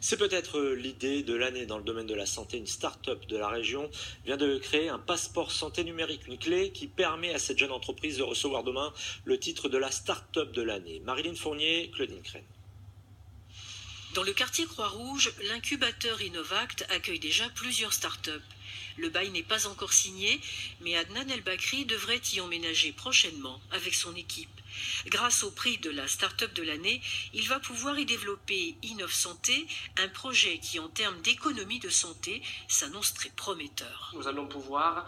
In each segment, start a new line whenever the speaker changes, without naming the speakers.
C'est peut-être l'idée de l'année dans le domaine de la santé. Une start-up de la région vient de créer un passeport santé numérique, une clé qui permet à cette jeune entreprise de recevoir demain le titre de la start-up de l'année. Marilyn Fournier, Claudine Crène.
Dans le quartier Croix-Rouge, l'incubateur Innovact accueille déjà plusieurs start-up. Le bail n'est pas encore signé, mais Adnan El Bakri devrait y emménager prochainement avec son équipe. Grâce au prix de la start-up de l'année, il va pouvoir y développer Innov Santé, un projet qui, en termes d'économie de santé, s'annonce très prometteur.
Nous allons pouvoir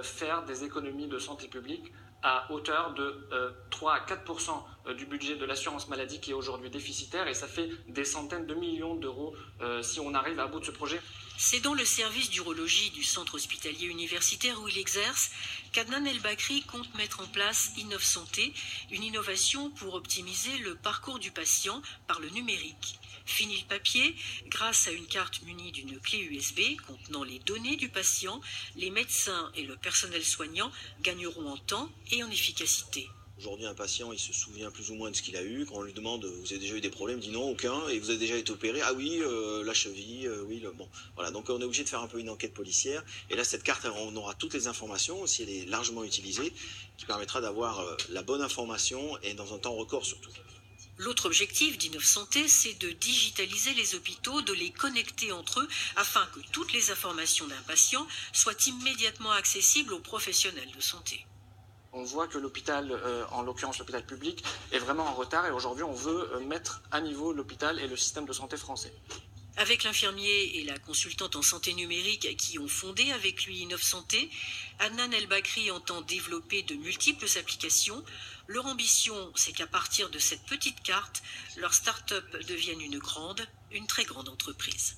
faire des économies de santé publique à hauteur de 3 à 4% du budget de l'assurance maladie qui est aujourd'hui déficitaire, et ça fait des centaines de millions d'euros si on arrive à bout de ce projet.
C'est dans le service d'urologie du centre hospitalier universitaire où il exerce qu'Adnan El Bakri compte mettre en place Innov Santé, une innovation pour optimiser le parcours du patient par le numérique. Fini le papier, grâce à une carte munie d'une clé USB contenant les données du patient, les médecins et le personnel soignant gagneront en temps et en efficacité.
Aujourd'hui, un patient, il se souvient plus ou moins de ce qu'il a eu. Quand on lui demande, vous avez déjà eu des problèmes, il dit non, aucun. Et vous avez déjà été opéré? Ah oui, la cheville, oui, bon. Voilà, donc on est obligé de faire un peu une enquête policière. Et là, cette carte, on aura toutes les informations, si elle est largement utilisée, qui permettra d'avoir la bonne information et dans un temps record surtout.
L'autre objectif d'Innov Santé, c'est de digitaliser les hôpitaux, de les connecter entre eux, afin que toutes les informations d'un patient soient immédiatement accessibles aux professionnels de santé.
On voit que l'hôpital, en l'occurrence l'hôpital public, est vraiment en retard, et aujourd'hui on veut mettre à niveau l'hôpital et le système de santé français.
Avec l'infirmier et la consultante en santé numérique qui ont fondé avec lui Innov Santé, Adnan El Bakri entend développer de multiples applications. Leur ambition, c'est qu'à partir de cette petite carte, leur start-up devienne une très grande entreprise.